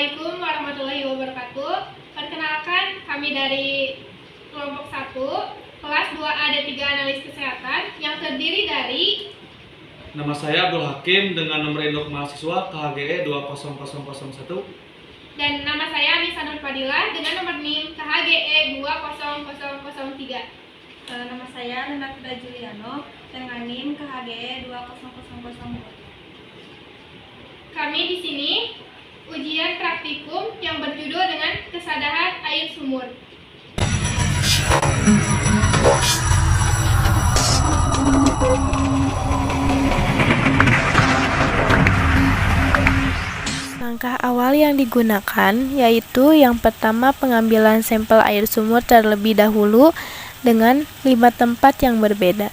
Assalamualaikum warahmatullahi wabarakatuh. Perkenalkan, kami dari kelompok 1, kelas 2A D3 Analis Kesehatan yang terdiri dari Nama saya Abdul Hakim dengan nomor induk mahasiswa KHGE 20001 dan nama saya Anissa Nur Fadilah dengan nomor NIM KHGE 20003. Nama saya Renata Juliano dengan NIM KHGE 20002. Kami di sini ujian praktikum yang berjudul dengan kesadaran air sumur. Langkah awal yang digunakan yaitu yang pertama pengambilan sampel air sumur terlebih dahulu dengan 5 tempat yang berbeda.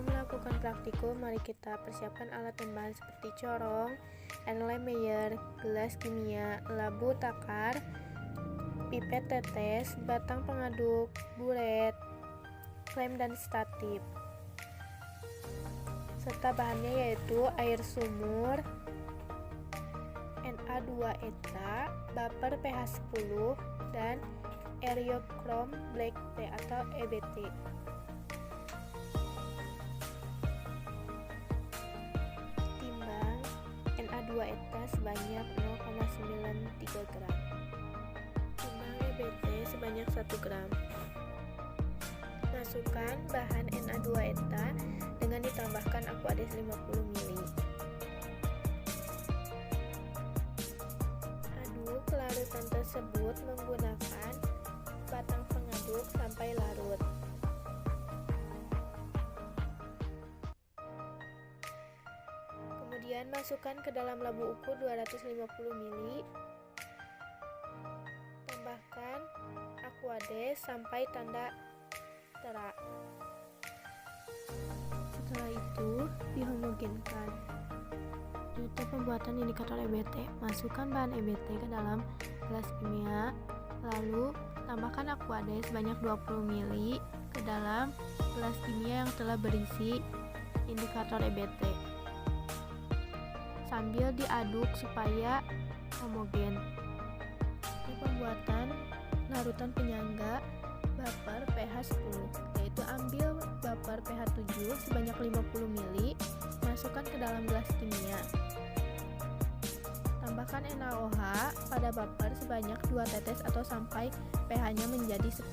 Melakukan praktikum, mari kita persiapkan alat tambahan seperti corong, Erlenmeyer, gelas kimia, labu takar, pipet tetes, batang pengaduk, buret, klem dan statif. Serta bahannya yaitu air sumur, Na2 eta, baper pH 10, dan Eriochrome Black Tea atau EBT. Na2 eta sebanyak 0,93 gram. Timbang EBT sebanyak 1 gram. Masukkan bahan Na2 eta dengan ditambahkan Aquades 50 ml. Aduk larutan tersebut menggunakan batang pengaduk sampai larut. Kemudian masukkan ke dalam labu ukur 250 ml. Tambahkan Aquades sampai tanda terak. Setelah itu dihomogenkan. Untuk pembuatan indikator EBT, masukkan bahan EBT ke dalam gelas kimia, lalu tambahkan Aquades sebanyak 20 ml ke dalam gelas kimia yang telah berisi indikator EBT. Sambil diaduk supaya homogen. Untuk pembuatan larutan penyangga baper pH 10, yaitu ambil baper pH 7 sebanyak 50 ml, masukkan ke dalam gelas kimia. Tambahkan NaOH pada baper sebanyak 2 tetes atau sampai pH-nya menjadi 10.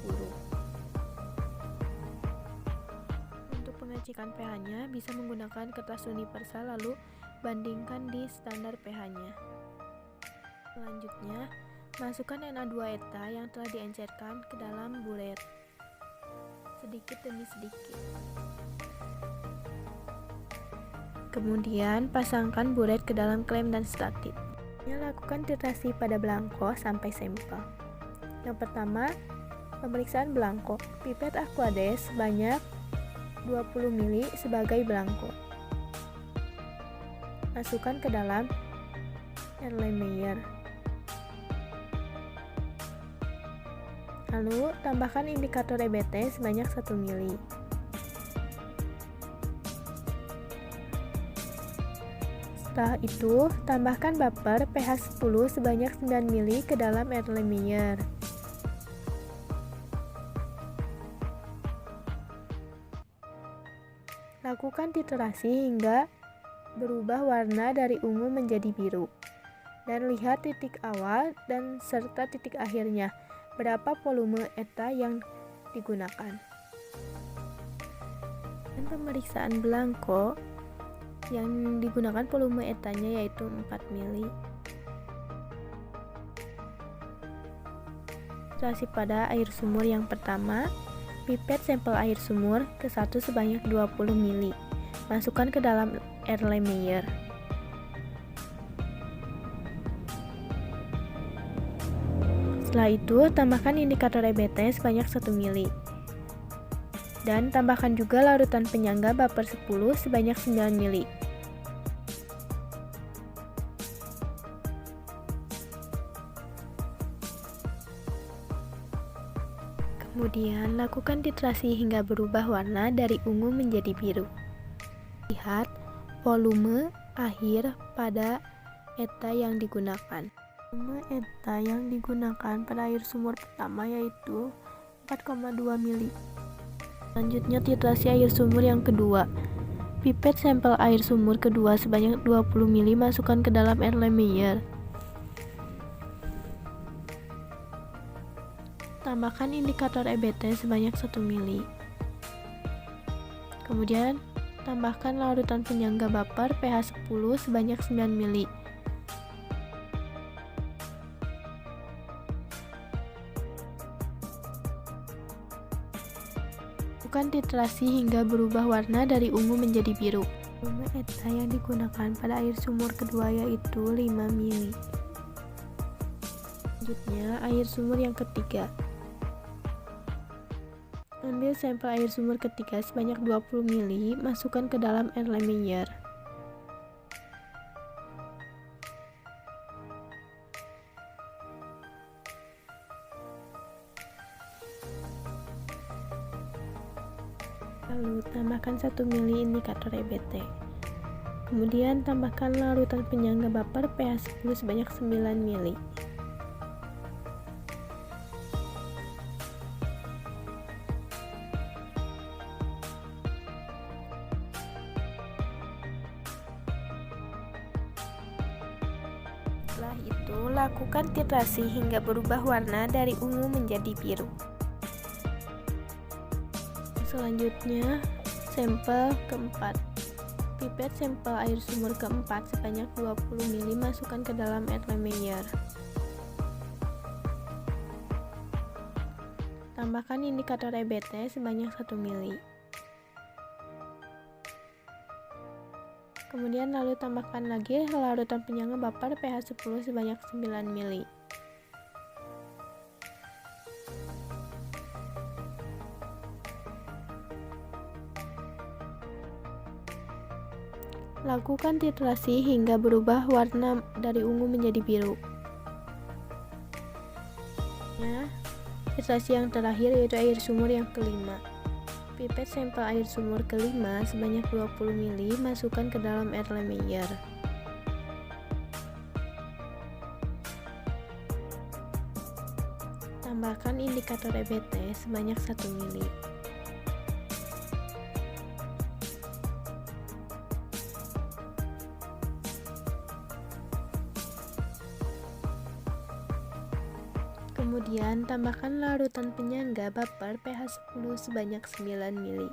Untuk pengecekan pH-nya bisa menggunakan kertas universal lalu bandingkan di standar pH-nya. Selanjutnya, masukkan Na2 eta yang telah diencerkan ke dalam buret, sedikit demi sedikit. Kemudian, pasangkan buret ke dalam klem dan statif. Lakukan titrasi pada belangko sampai sampel. Yang pertama, pemeriksaan belangko. Pipet Aquades sebanyak 20 ml sebagai belangko. Masukkan ke dalam Erlenmeyer. Lalu, tambahkan indikator EBT sebanyak 1 ml. Setelah itu, tambahkan baper pH 10 sebanyak 9 ml ke dalam Erlenmeyer. Lakukan titrasi hingga berubah warna dari ungu menjadi biru. Dan lihat titik awal dan serta titik akhirnya, berapa volume eta yang digunakan. Dan pemeriksaan belangko, Yang digunakan volume etanya yaitu 4 mili. Titrasi pada air sumur yang pertama, pipet sampel air sumur ke 1 sebanyak 20 mili. Masukkan ke dalam Erlenmeyer. Setelah itu, tambahkan indikator EBT sebanyak 1 mili. Dan tambahkan juga larutan penyangga baper 10 sebanyak 9 mili. Kemudian, lakukan titrasi hingga berubah warna dari ungu menjadi biru. Lihat volume akhir pada ETA yang digunakan. Volume ETA yang digunakan pada air sumur pertama yaitu 4,2 mili. Selanjutnya titrasi air sumur yang kedua. Pipet sampel air sumur kedua sebanyak 20 mili masukkan ke dalam Erlenmeyer. Tambahkan indikator EBT sebanyak 1 mili. Kemudian, tambahkan larutan penyangga baper pH 10 sebanyak 9 mili. Lakukan titrasi hingga berubah warna dari ungu menjadi biru. Volume ETA yang digunakan pada air sumur kedua yaitu 5 mili. Selanjutnya, air sumur yang ketiga. Ambil sampel air sumur ketiga sebanyak 20 mili, masukkan ke dalam Erlenmeyer. Lalu tambahkan 1 mili indikator EBT. Kemudian tambahkan larutan penyangga baper pH 10 sebanyak 9 mili. Setelah itu, lakukan titrasi hingga berubah warna dari ungu menjadi biru. Selanjutnya, sampel keempat. Pipet sampel air sumur keempat sebanyak 20 mili masukkan ke dalam Erlenmeyer. Tambahkan indikator EBT sebanyak 1 mili. Kemudian lalu tambahkan lagi larutan penyangga baper pH 10 sebanyak 9 mili. Lakukan titrasi hingga berubah warna dari ungu menjadi biru. Titrasi yang terakhir yaitu air sumur yang kelima. Pipet sampel air sumur kelima sebanyak 20 mili masukkan ke dalam Erlenmeyer. Tambahkan indikator EBT sebanyak 1 mili. Kemudian tambahkan larutan penyangga baper pH 10 sebanyak 9 mili.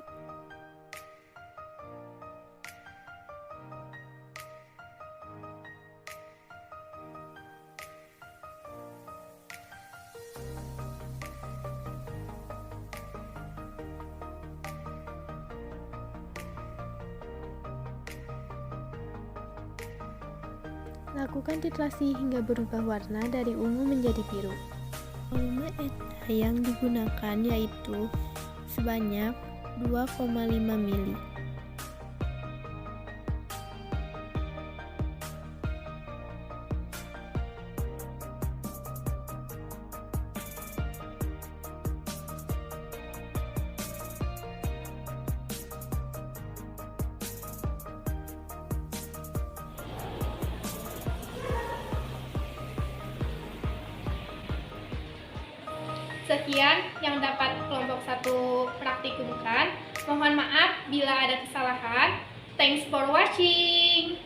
Lakukan titrasi hingga berubah warna dari ungu menjadi biru. Volume ETA yang digunakan yaitu sebanyak 2,5 mili. Sekian yang dapat kelompok 1 praktikumkan. Mohon maaf bila ada kesalahan. Thanks for watching.